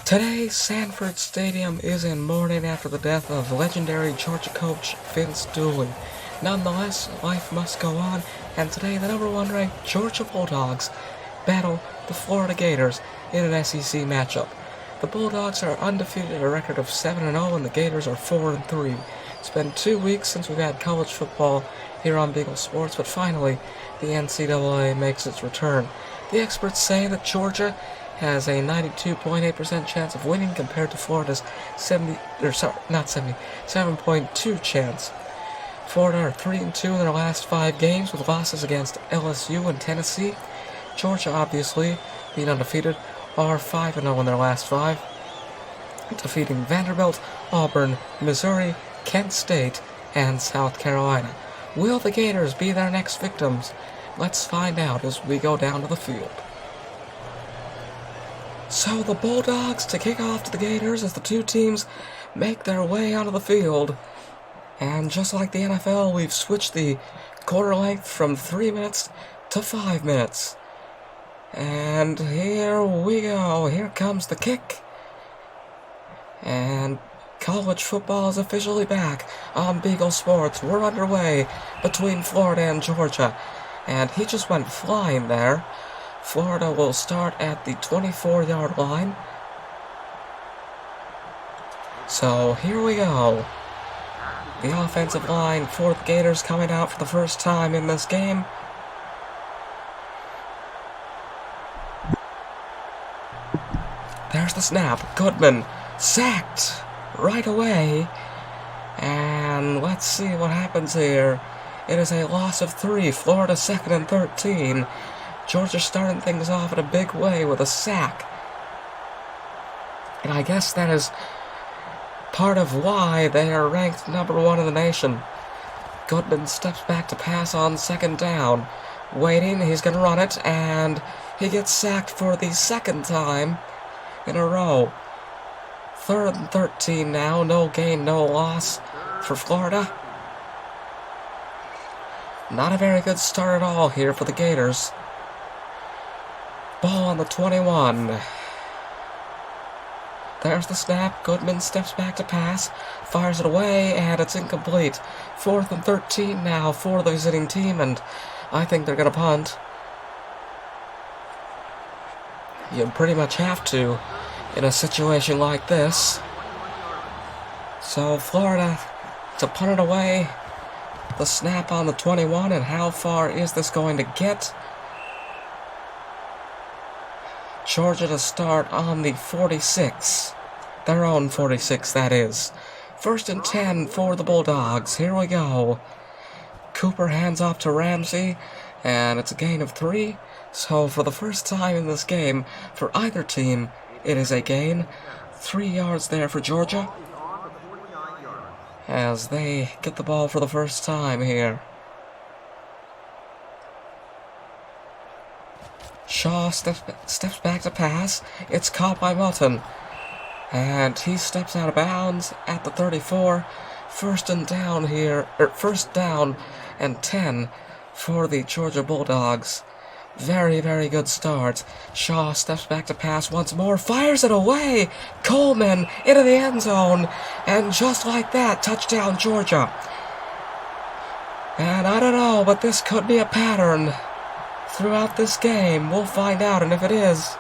Today, Sanford Stadium is in mourning after the death of legendary Georgia coach Vince Dooley. Nonetheless, life must go on, and today the number 1 ranked Georgia Bulldogs battle the Florida Gators in an SEC matchup. The Bulldogs are undefeated at a record of 7-0, and the Gators are 4-3. It's been 2 weeks since we've had college football here on Beagle Sports, but finally, the NCAA makes its return. The experts say that Georgia has a 92.8% chance of winning compared to Florida's 7.2 chance. Florida are 3-2 in their last 5 games with losses against LSU and Tennessee. Georgia, obviously, being undefeated, are 5-0 in their last 5, defeating Vanderbilt, Auburn, Missouri, Kent State, and South Carolina. Will the Gators be their next victims? Let's find out as we go down to the field. So the Bulldogs to kick off to the Gators as the two teams make their way onto the field. And just like the NFL, we've switched the quarter length from 3 minutes to 5 minutes. And here we go. Here comes the kick. And college football is officially back on Beagle Sports. We're underway between Florida and Georgia. And he just went flying there. Florida will start at the 24-yard line. So here we go. The offensive line for the Gators coming out for the first time in this game. There's the snap. Goodman sacked right away. And let's see what happens here. It is a loss of 3. Florida 2nd and 13. Georgia starting things off in a big way with a sack. And I guess that is part of why they are ranked number 1 in the nation. Goodman steps back to pass on 2nd down. Waiting, he's going to run it, and he gets sacked for the 2nd time in a row. 3rd and 13 now, no gain, no loss for Florida. Not a very good start at all here for the Gators. Ball on the 21. There's the snap. Goodman steps back to pass, fires it away, and it's incomplete. 4th and 13 now for the visiting team, and I think they're going to punt. You pretty much have to in a situation like this. So Florida to punt it away. The snap on the 21, and how far is this going to get? Georgia to start on the 46. Their own 46, that is. 1st and 10 for the Bulldogs. Here we go. Cooper hands off to Ramsey, and it's a gain of 3. So for the first time in this game, for either team, it is a gain. 3 yards there for Georgia, as they get the ball for the first time here. Shaw steps back to pass. It's caught by Milton. And he steps out of bounds at the 34. First down and 10 for the Georgia Bulldogs. Very, very good start. Shaw steps back to pass once more. Fires it away. Coleman into the end zone. And just like that, touchdown Georgia. And I don't know, but this could be a pattern throughout this game. We'll find out, and if it is,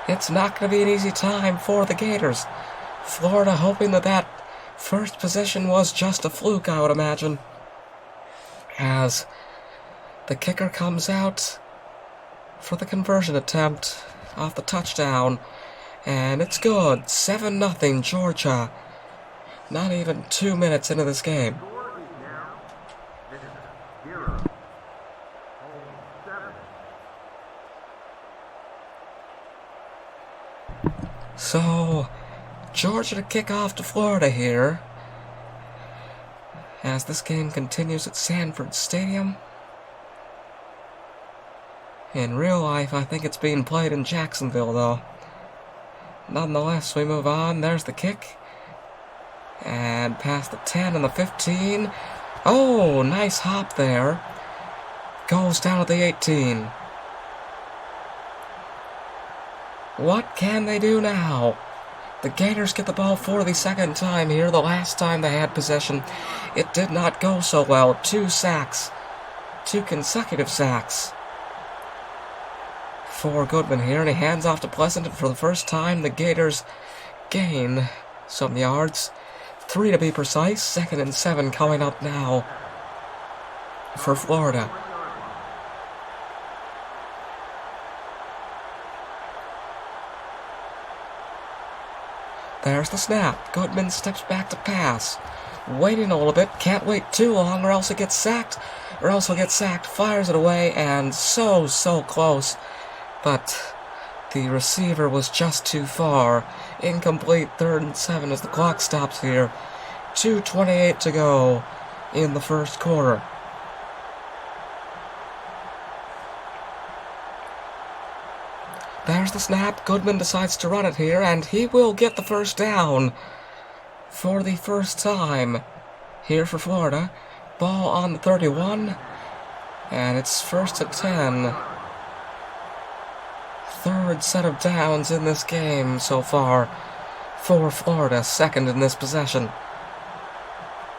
it's not going to be an easy time for the Gators. Florida hoping that first possession was just a fluke, I would imagine, as the kicker comes out for the conversion attempt off the touchdown, and it's good. 7-0 Georgia. Not even 2 minutes into this game. So, Georgia to kick off to Florida here, as this game continues at Sanford Stadium. In real life, I think it's being played in Jacksonville, though. Nonetheless, we move on. There's the kick. And past the 10 and the 15. Oh, nice hop there. Goes down to the 18. What can they do now? The Gators get the ball for the second time here. The last time they had possession, it did not go so well. 2 sacks. 2 consecutive sacks for Goodman here, and he hands off to Pleasant, and for the first time, the Gators gain some yards. 3 to be precise. 2nd and 7 coming up now for Florida. There's the snap. Goodman steps back to pass. Waiting a little bit. Can't wait too long or else he'll get sacked. Fires it away, and so close. But the receiver was just too far. Incomplete. 3rd and 7 as the clock stops here. 2:28 to go in the first quarter. There's the snap. Goodman decides to run it here, and he will get the first down for the first time here for Florida. Ball on the 31, and it's 1st and 10. 3rd set of downs in this game so far for Florida, 2nd in this possession.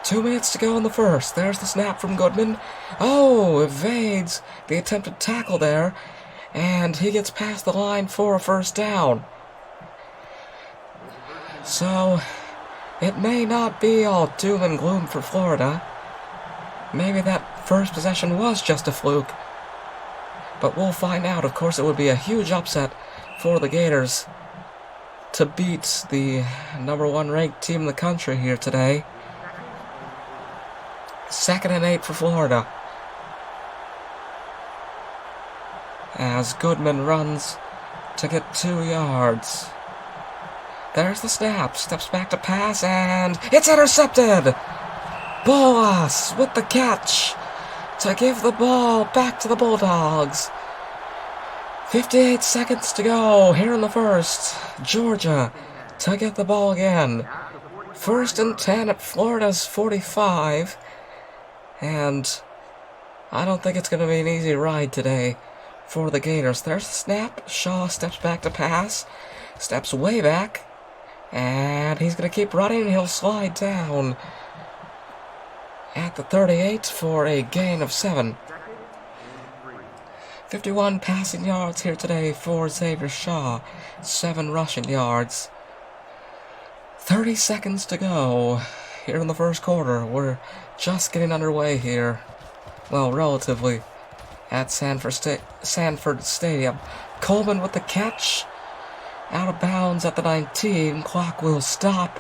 2 minutes to go in the first. There's the snap from Goodman. Oh, evades the attempted tackle there, and he gets past the line for a first down. So, it may not be all doom and gloom for Florida. Maybe that first possession was just a fluke. But we'll find out. Of course, it would be a huge upset for the Gators to beat the #1 ranked team in the country here today. 2nd and 8 for Florida, as Goodman runs to get 2 yards. There's the snap. Steps back to pass, and it's intercepted! Bolas with the catch to give the ball back to the Bulldogs. 58 seconds to go here in the first. Georgia to get the ball again. 1st and 10 at Florida's 45. And I don't think it's going to be an easy ride today for the Gators. There's the snap. Shaw steps back to pass. Steps way back. And he's going to keep running. He'll slide down at the 38 for a gain of 7. 51 passing yards here today for Xavier Shaw. 7 rushing yards. 30 seconds to go here in the first quarter. We're just getting underway here. Well, relatively, at Sanford Stadium. Coleman with the catch. Out of bounds at the 19. Clock will stop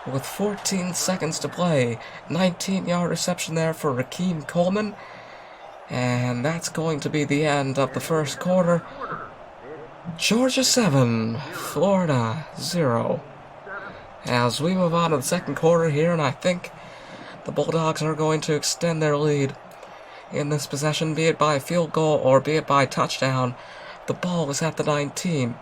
with 14 seconds to play. 19-yard reception there for Rakeem Coleman. And that's going to be the end of the first quarter. Georgia 7, Florida 0. As we move on to the second quarter here, and I think the Bulldogs are going to extend their lead in this possession, be it by field goal or be it by touchdown. The ball is at the 19.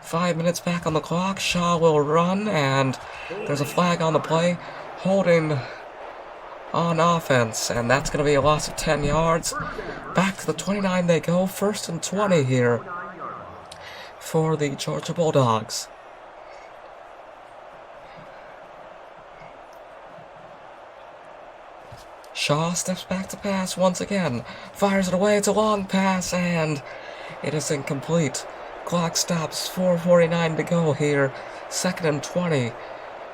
5 minutes back on the clock. Shaw will run, and there's a flag on the play. Holding on offense, and that's going to be a loss of 10 yards. Back to the 29 they go. 1st and 20 here for the Georgia Bulldogs. Shaw steps back to pass once again. Fires it away. It's a long pass, and it is incomplete. Clock stops. 4:49 to go here. 2nd and 20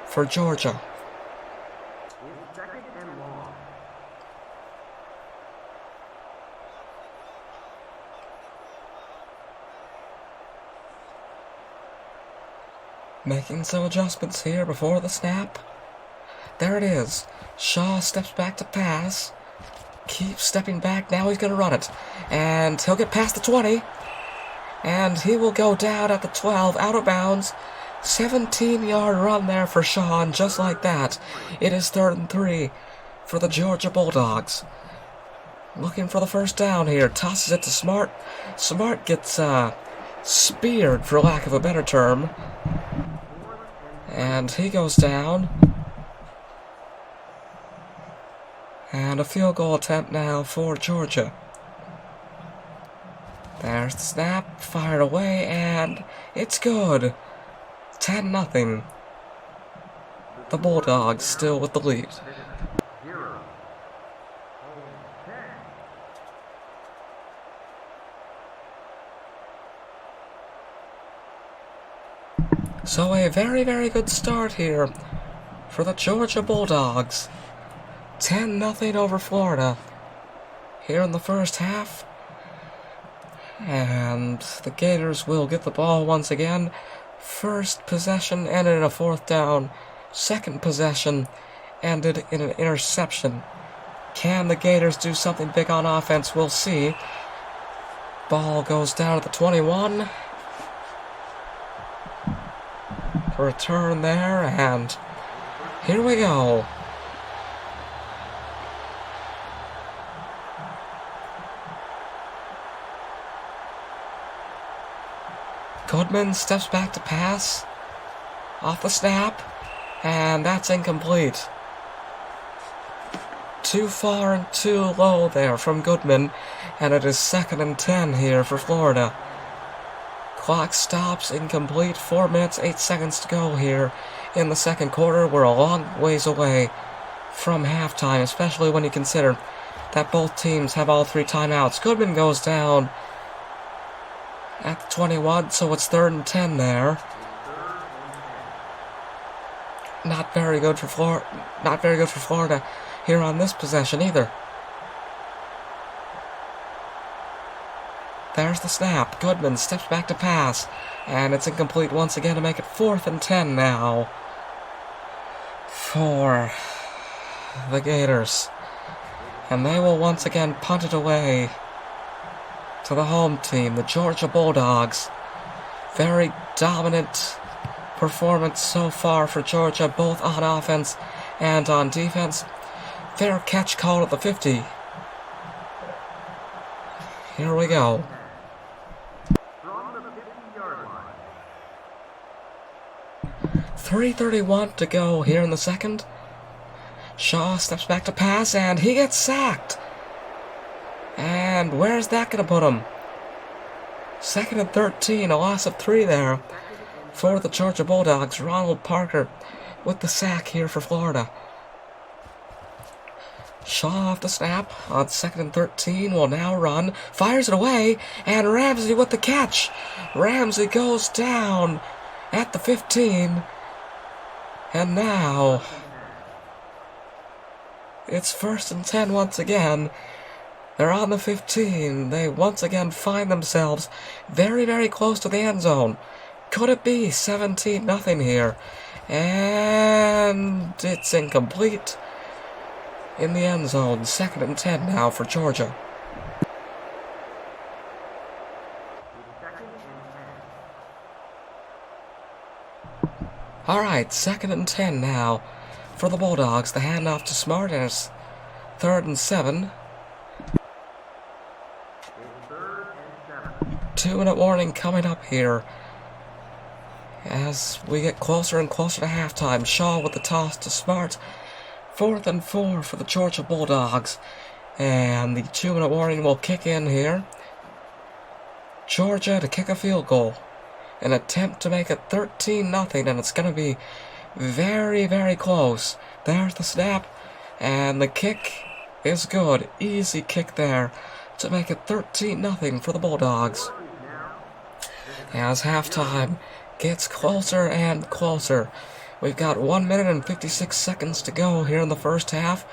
for Georgia. Making some adjustments here before the snap. There it is. Shaw steps back to pass. Keeps stepping back. Now he's going to run it. And he'll get past the 20. And he will go down at the 12, out of bounds. 17-yard run there for Shaw, and just like that, it is 3rd and 3 for the Georgia Bulldogs. Looking for the first down here. Tosses it to Smart. Smart gets speared, for lack of a better term. And he goes down. And a field goal attempt now for Georgia. There's the snap, fired away, and it's good. 10-0. The Bulldogs still with the lead. So a very, very good start here for the Georgia Bulldogs. 10-0 over Florida here in the first half. And the Gators will get the ball once again. First possession ended in a 4th down. Second possession ended in an interception. Can the Gators do something big on offense? We'll see. Ball goes down to the 21. Return there, and here we go. Goodman steps back to pass. Off the snap, and that's incomplete. Too far and too low there from Goodman, and it is 2nd and 10 here for Florida. Clock stops, incomplete. 4 minutes, 8 seconds to go here in the second quarter. We're a long ways away from halftime, especially when you consider that both teams have all 3 timeouts. Goodman goes down at the 21, so it's 3rd and 10 there. Not very good for Florida here on this possession either. There's the snap. Goodman steps back to pass, and it's incomplete once again to make it 4th and 10 now for the Gators. And they will once again punt it away to the home team, the Georgia Bulldogs. Very dominant performance so far for Georgia, both on offense and on defense. Fair catch called at the 50. Here we go. 3:31 to go here in the second. Shaw steps back to pass, and he gets sacked. And where's that going to put him? 2nd and 13, a loss of 3 there for the Georgia Bulldogs. Ronald Parker with the sack here for Florida. Shaw off the snap on 2nd and 13 will now run, fires it away, and Ramsey with the catch. Ramsey goes down at the 15. And now it's 1st and 10 once again. They're on the 15. They once again find themselves very, very close to the end zone. Could it be 17-0 here? And it's incomplete in the end zone. 2nd and 10 now for Georgia. Alright, 2nd and 10 now for the Bulldogs. The handoff to Smart, and it's 3rd and 7. 2-minute warning coming up here as we get closer and closer to halftime. Shaw with the toss to Smart. 4th and 4 for the Georgia Bulldogs. And the 2-minute warning will kick in here. Georgia to kick a field goal. An attempt to make it 13-0, and it's going to be very, very close. There's the snap, and the kick is good. Easy kick there to make it 13-0 for the Bulldogs. As halftime gets closer and closer. We've got 1 minute and 56 seconds to go here in the first half,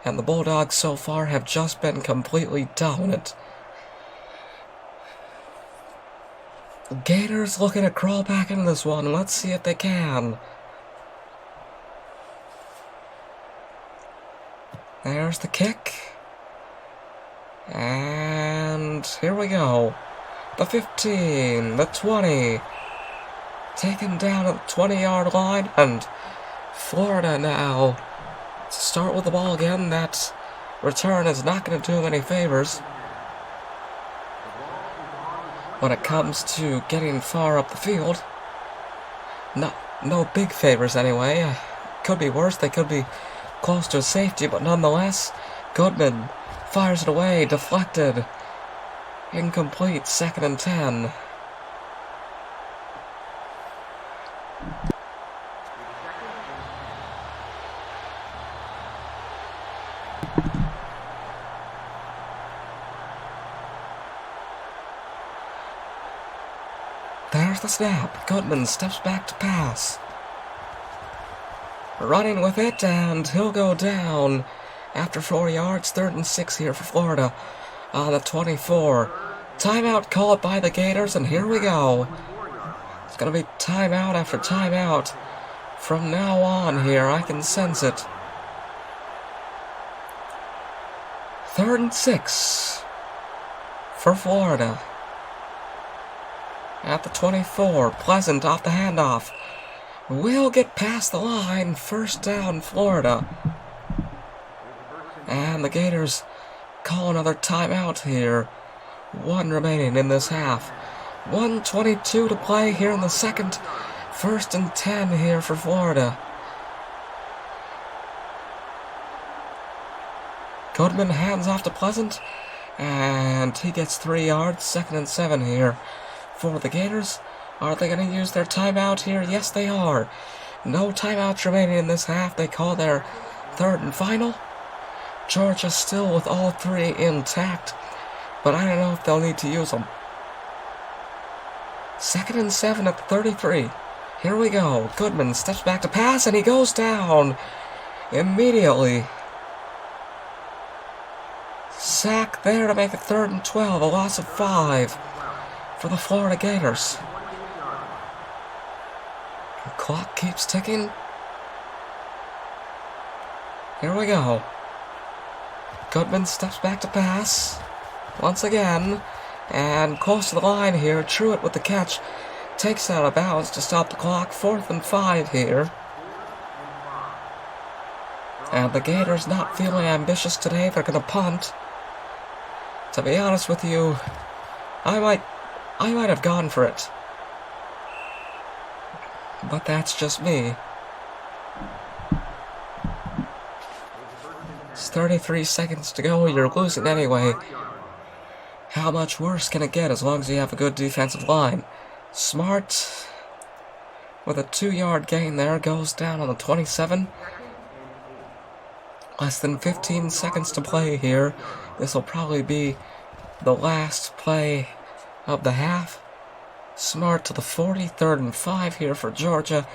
and the Bulldogs so far have just been completely dominant. Gators looking to crawl back into this one. Let's see if they can. There's the kick. And here we go. The 15, the 20. Taken down at the 20-yard line. And Florida now to start with the ball again. That return is not going to do them any favors when it comes to getting far up the field. No big favors anyway. Could be worse. They could be close to safety, but nonetheless, Goodman fires it away, deflected Incomplete, 2nd and 10. There's the snap. Goodman steps back to pass. Running with it, and he'll go down after 4 yards. 3rd and 6 here for Florida on the 24. Timeout called by the Gators, and here we go. It's going to be timeout after timeout from now on here. I can sense it. 3rd and 6 for Florida. At the 24, Pleasant off the handoff. Will get past the line. 1st down, Florida. And the Gators call another timeout here. 1 remaining in this half. 1:22 to play here in the second. 1st and 10 here for Florida. Goodman hands off to Pleasant, and he gets 3 yards. 2nd and 7 here for the Gators. Are they going to use their timeout here? Yes, they are. No timeouts remaining in this half. They call their 3rd and final. Georgia still with all 3 intact, but I don't know if they'll need to use them. 2nd and 7 at the 33. Here we go. Goodman steps back to pass, and he goes down immediately. Sack there to make it 3rd and 12. A loss of 5 for the Florida Gators. The clock keeps ticking. Here we go. Goodman steps back to pass once again, and close to the line here. Truitt with the catch takes it out of bounds to stop the clock. 4th and 5 here. And the Gators not feeling ambitious today. They're going to punt. To be honest with you, I might have gone for it. But that's just me. It's 33 seconds to go. You're losing anyway. How much worse can it get as long as you have a good defensive line? Smart, with a 2-yard gain there, goes down on the 27. Less than 15 seconds to play here. This will probably be the last play of the half. Smart to the 40, 3rd and 5 here for Georgia.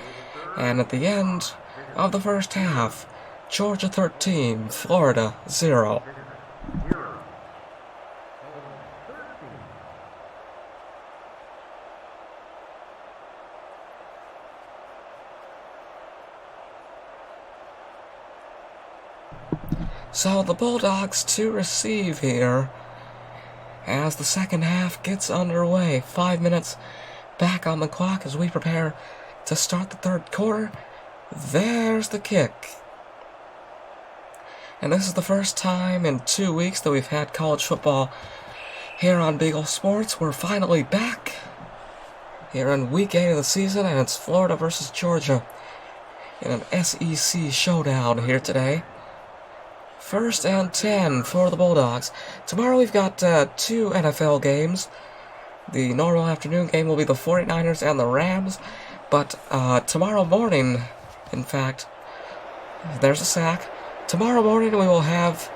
And at the end of the first half, Georgia 13, Florida 0. So the Bulldogs to receive here as the second half gets underway. 5 minutes back on the clock as we prepare to start the third quarter. There's the kick. And this is the first time in 2 weeks that we've had college football here on Beagle Sports. We're finally back here in week 8 of the season, and it's Florida versus Georgia in an SEC showdown here today. 1st and 10 for the Bulldogs. Tomorrow we've got 2 NFL games. The normal afternoon game will be the 49ers and the Rams. But tomorrow morning, in fact, there's a sack. Tomorrow morning we will have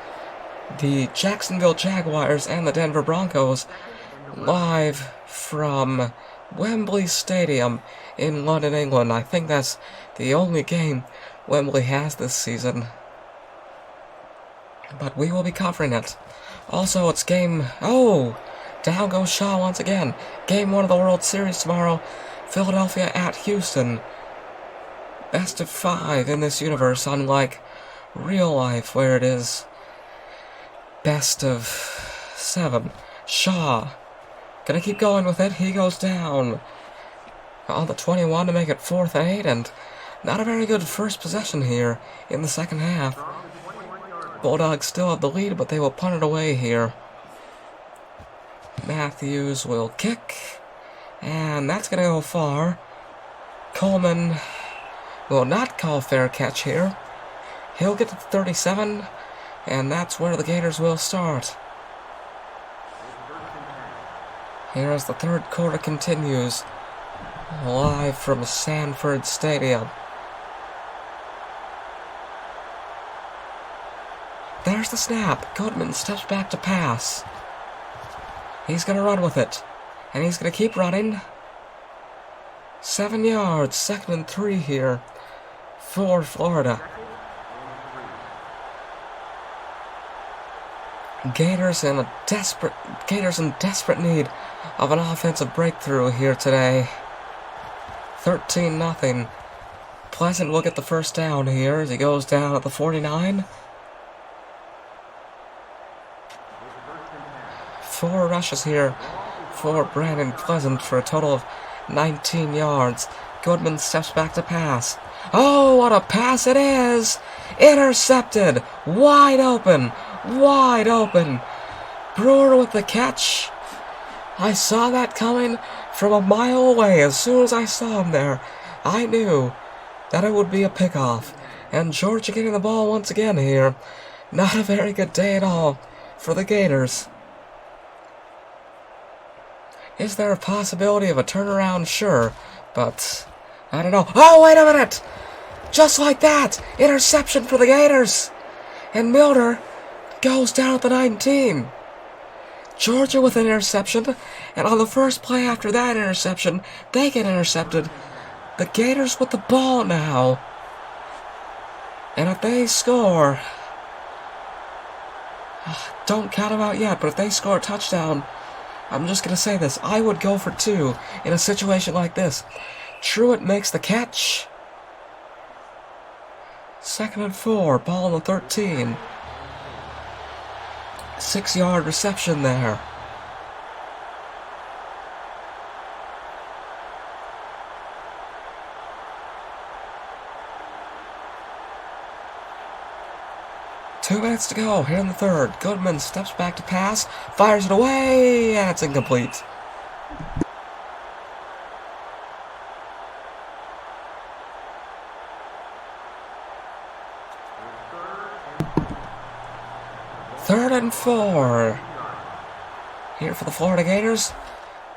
the Jacksonville Jaguars and the Denver Broncos live from Wembley Stadium in London, England. I think that's the only game Wembley has this season. But we will be covering it. Also, it's game... Oh! Down goes Shaw once again. Game 1 of the World Series tomorrow. Philadelphia at Houston. Best of 5 in this universe, unlike real life where it is best of 7. Shaw gonna keep going with it. He goes down on the 21 to make it 4th and 8, and not a very good first possession here in the second half. Bulldogs still have the lead, but they will punt it away here. Matthews will kick, and that's going to go far. Coleman will not call fair catch here. He'll get to 37, and that's where the Gators will start. here as the third quarter continues, live from Sanford Stadium. There's the snap. Goodman steps back to pass. He's going to run with it, and he's going to keep running. 7 yards, 2nd and 3 here for Florida. Gators in desperate need of an offensive breakthrough here today. 13-0. Pleasant will get the first down here as he goes down at the 49. 4 rushes here for Brandon Pleasant for a total of 19 yards. Goodman steps back to pass. Oh, what a pass it is! Intercepted! Wide open! Wide open! Brewer with the catch. I saw that coming from a mile away. As soon as I saw him there, I knew that it would be a pickoff. And Georgia getting the ball once again here. Not a very good day at all for the Gators. Is there a possibility of a turnaround? Sure, but I don't know. Oh, wait a minute! Just like that! Interception for the Gators! And Milner goes down at the 19. Georgia with an interception, and on the first play after that interception, they get intercepted. The Gators with the ball now. And if they score, don't count them out yet, but if they score a touchdown, I'm just going to say this, I would go for 2 in a situation like this. Truitt makes the catch. 2nd and 4, ball on the 13. 6-yard reception there. Two minutes to go here in the third. Goodman steps back to pass, fires it away, and it's incomplete. Third and 4 here for the Florida Gators.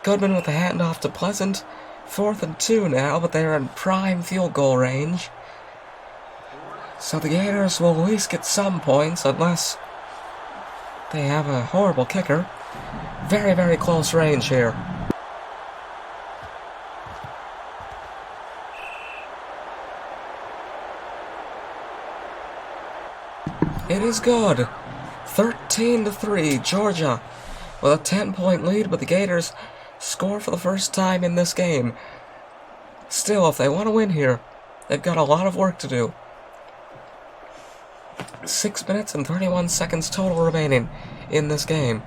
Goodman with the handoff to Pleasant. 4th and 2 now, but they're in prime field goal range. So the Gators will at least get some points, unless they have a horrible kicker. Very, very close range here. It is good. 13-3, Georgia with a 10-point lead, but the Gators score for the first time in this game. Still, if they want to win here, they've got a lot of work to do. 6 minutes and 31 seconds total remaining in this game.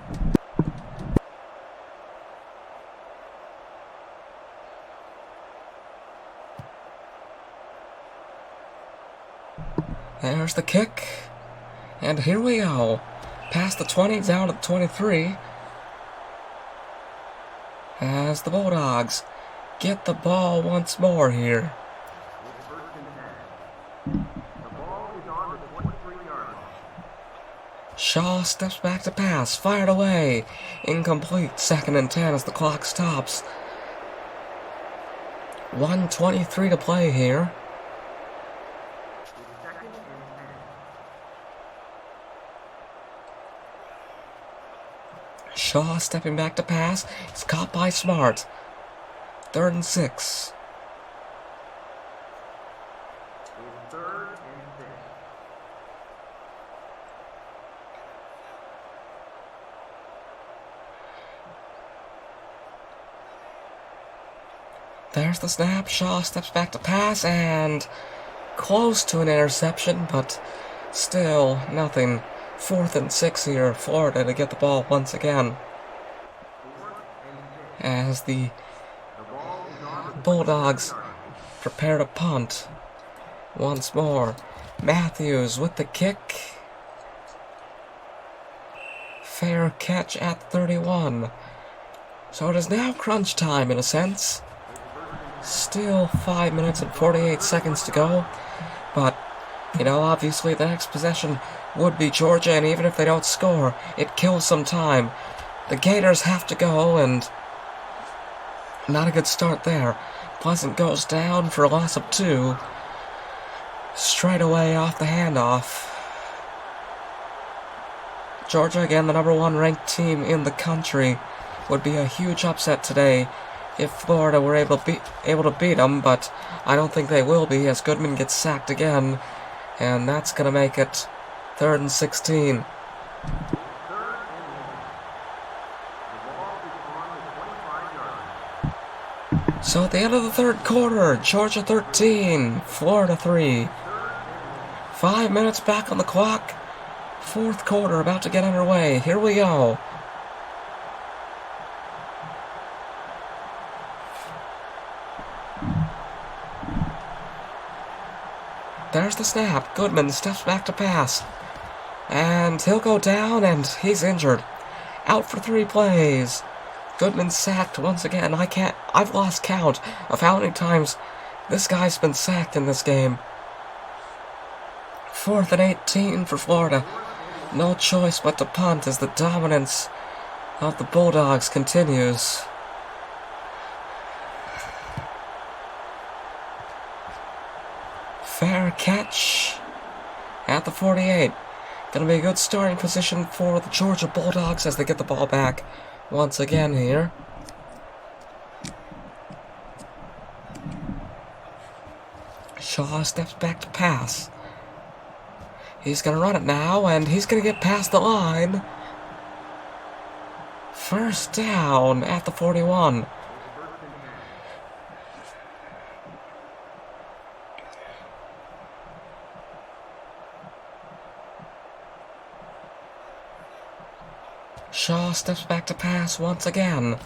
There's the kick. And here we go. Past the 20, down to the 23. As the Bulldogs get the ball once more here. Shaw steps back to pass, fired away. Incomplete, 2nd and 10 as the clock stops. 1:23 to play here. Shaw stepping back to pass. It's caught by Smart. 3rd and 6. There's the snap. Shaw steps back to pass, and close to an interception, but still nothing. 4th and 6 here, Florida to get the ball once again. As the Bulldogs prepare to punt once more. Matthews with the kick. Fair catch at 31. So it is now crunch time in a sense. Still 5 minutes and 48 seconds to go. But, you know, obviously the next possession would be Georgia, and even if they don't score, it kills some time. The Gators have to go, and Not a good start there. Pleasant goes down for a loss of 2. Straight away off the handoff. Georgia, again, the number 1 ranked team in the country. Would be a huge upset today if Florida were able to beat them, but I don't think they will be, as Goodman gets sacked again, and that's going to make it 3rd and 16. So at the end of the 3rd quarter, Georgia 13, Florida 3. 5 minutes back on the clock. 4th quarter about to get underway. Here we go. There's the snap. Goodman steps back to pass. And he'll go down, and he's injured. Out for 3 plays. Goodman sacked once again. I've lost count of how many times this guy's been sacked in this game. 4th and 18 for Florida. No choice but to punt as the dominance of the Bulldogs continues. Fair catch at the 48. Gonna be a good starting position for the Georgia Bulldogs as they get the ball back once again here. Shaw steps back to pass. He's gonna run it now, and he's gonna get past the line. First down at the 41. Shaw steps back to pass once again.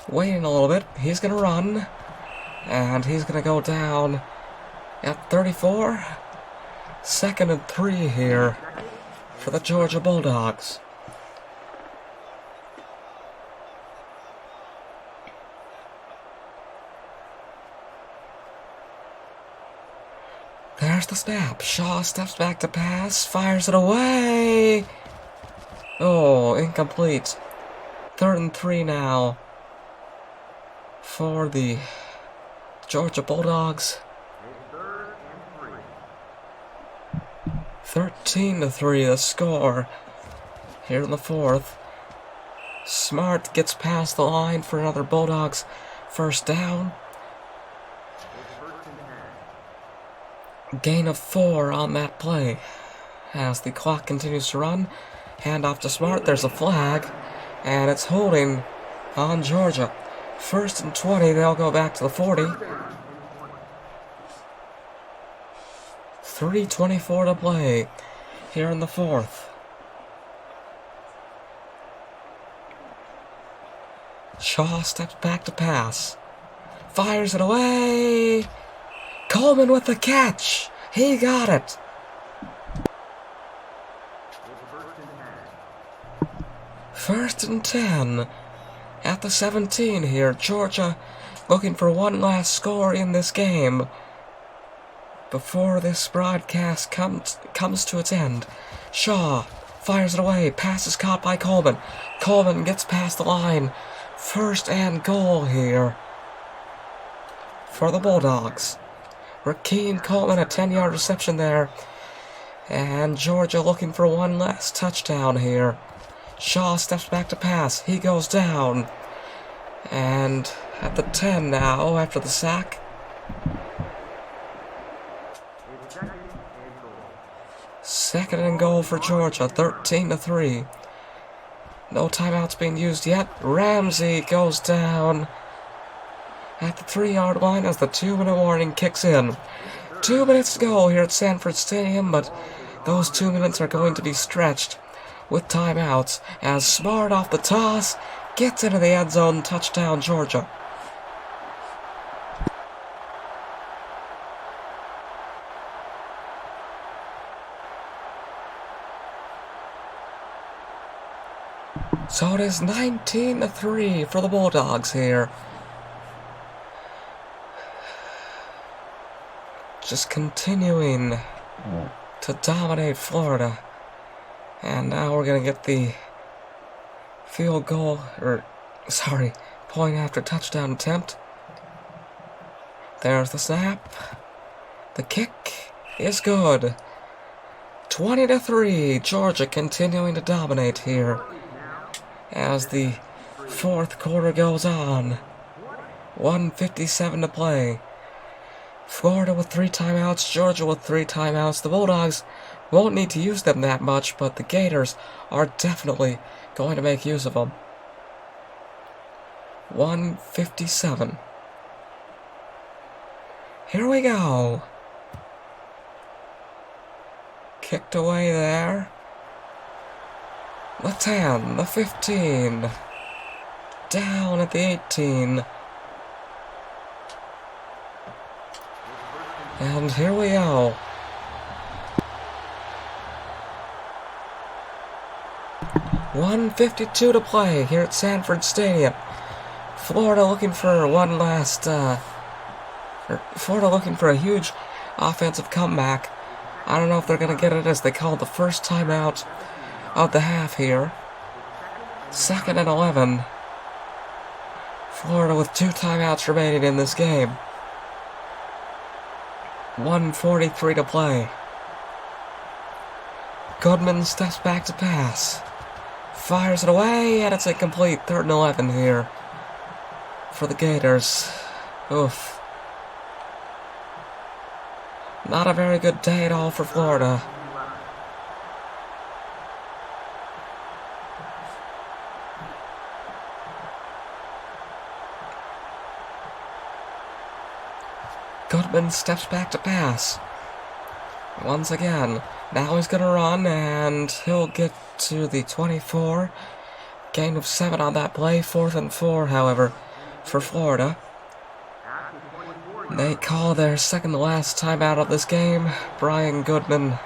Waiting a little bit. He's going to run. And he's going to go down at 34. 2nd and 3 here for the Georgia Bulldogs. There's the snap. Shaw steps back to pass. Fires it away. Oh, incomplete. 3rd and 3 now for the Georgia Bulldogs. 13-3 the score here in the 4th. Smart gets past the line for another Bulldogs first down. Gain of 4 on that play as the clock continues to run. Hand off to Smart. There's a flag, and it's holding on Georgia. 1st and 20. They'll go back to the 40. 3:24 to play here in the 4th. Shaw steps back to pass. Fires it away. Coleman with the catch. He got it. First and 10 at the 17 here. Georgia looking for one last score in this game before this broadcast comes to its end. Shaw fires it away. Pass is caught by Coleman. Coleman gets past the line. 1st and goal here for the Bulldogs. Rakeem Coleman, a 10-yard reception there. And Georgia looking for one last touchdown here. Shaw steps back to pass. He goes down. And at the 10 now, after the sack. 2nd and goal for Georgia, 13-3. No timeouts being used yet. Ramsey goes down at the 3-yard line as the 2-minute warning kicks in. 2 minutes to go here at Sanford Stadium, but those 2 minutes are going to be stretched with timeouts as Smart off the toss gets into the end zone. Touchdown, Georgia. So it is 19-3 for the Bulldogs here. Just continuing to dominate Florida. And now we're going to get the point after touchdown attempt. There's the snap. The kick is good. 20-3. Georgia continuing to dominate here as the fourth quarter goes on. 1:57 to play. Florida with 3 timeouts, Georgia with 3 timeouts. The Bulldogs won't need to use them that much, but the Gators are definitely going to make use of them. 1:57. Here we go. Kicked away there. The 10, the 15. Down at the 18. And here we go. .152 to play here at Sanford Stadium. Florida looking for one last, Florida looking for a huge offensive comeback. I don't know if they're going to get it as they call the first timeout of the half here. 2nd and 11. Florida with 2 timeouts remaining in this game. 1:43 to play. Goodman steps back to pass. Fires it away, and it's incomplete. 3rd and 11 here for the Gators. Oof. Not a very good day at all for Florida. Goodman steps back to pass. Once again. Now he's going to run, and he'll get to the 24. Gain of 7 on that play. 4th and 4, however, for Florida. They call their second to last timeout of this game. Brian Goodman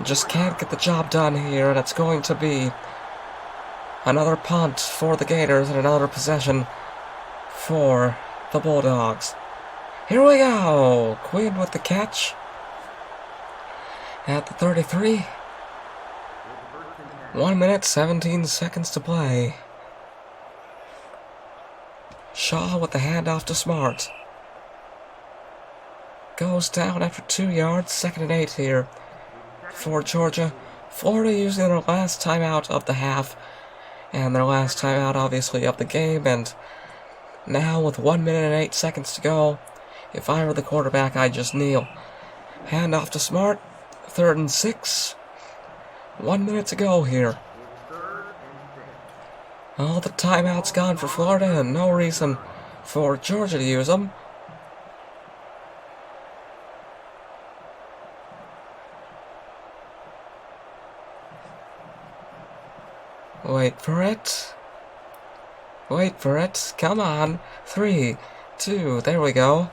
just can't get the job done here, and it's going to be another punt for the Gators and another possession for the Bulldogs. Here we go. Quinn with the catch at the 33. 1 minute, 17 seconds to play. Shaw with the handoff to Smart. Goes down after 2 yards. 2nd and 8 here for Georgia. Florida using their last timeout of the half and their last timeout, obviously, of the game. And now with 1 minute and 8 seconds to go, if I were the quarterback, I'd just kneel. Handoff to Smart. 3rd and 6. 1 minute to go here. All the timeouts gone for Florida and no reason for Georgia to use them. Wait for it. Wait for it. Come on. 3, 2, there we go.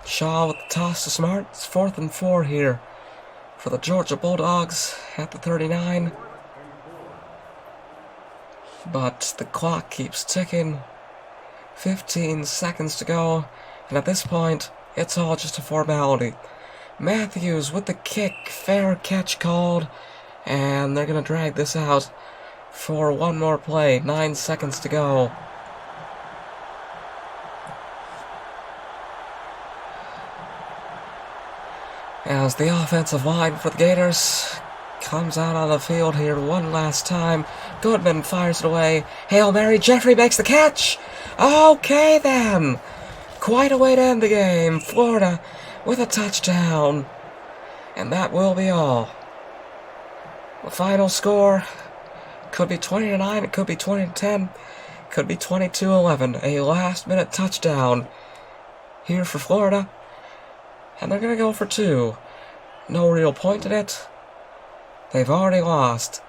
Shaw with the toss to Smart. It's 4th and 4 here for the Georgia Bulldogs at the 39. But the clock keeps ticking. 15 seconds to go. And at this point, it's all just a formality. Matthews with the kick. Fair catch called. And they're going to drag this out for one more play. 9 seconds to go. As the offensive line for the Gators comes out on the field here one last time. Goodman fires it away. Hail Mary, Jeffrey makes the catch! Okay then! Quite a way to end the game. Florida with a touchdown. And that will be all. The final score could be 20-9, it could be 20-10, could be 22-11. A last-minute touchdown here for Florida. And they're going to go for 2. No real point in it. They've already lost.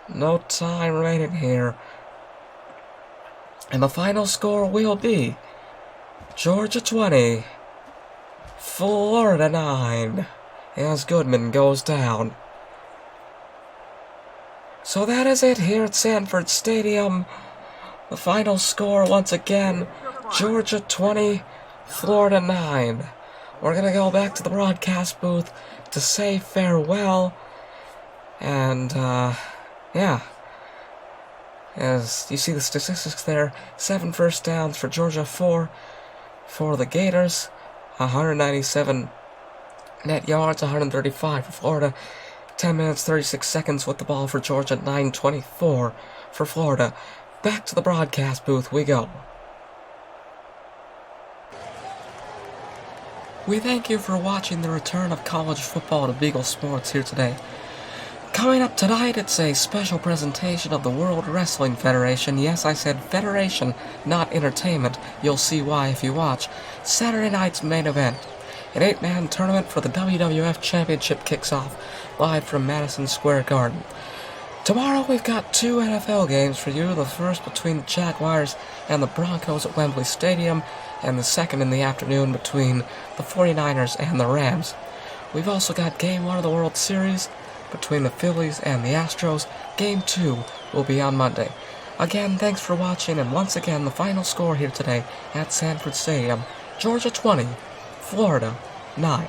No time remaining here. And the final score will be Georgia 20, Florida 9, as Goodman goes down. So that is it here at Sanford Stadium. The final score once again, Georgia 20, Florida 9. We're going to go back to the broadcast booth to say farewell. And, yeah. As you see the statistics there, 7 first downs for Georgia, 4 for the Gators, 197 net yards, 135 for Florida, 10 minutes, 36 seconds with the ball for Georgia, 9:24 for Florida. Back to the broadcast booth we go. We thank you for watching the return of college football to Beagle Sports here today. Coming up tonight, it's a special presentation of the World Wrestling Federation. Yes, I said federation, not entertainment. You'll see why if you watch. Saturday night's main event. An 8-man tournament for the WWF Championship kicks off live from Madison Square Garden. Tomorrow we've got 2 NFL games for you. The first between the Jaguars and the Broncos at Wembley Stadium, and the second in the afternoon between the 49ers and the Rams. We've also got Game 1 of the World Series between the Phillies and the Astros. Game 2 will be on Monday. Again, thanks for watching, and once again, the final score here today at Sanford Stadium, Georgia 20, Florida 9.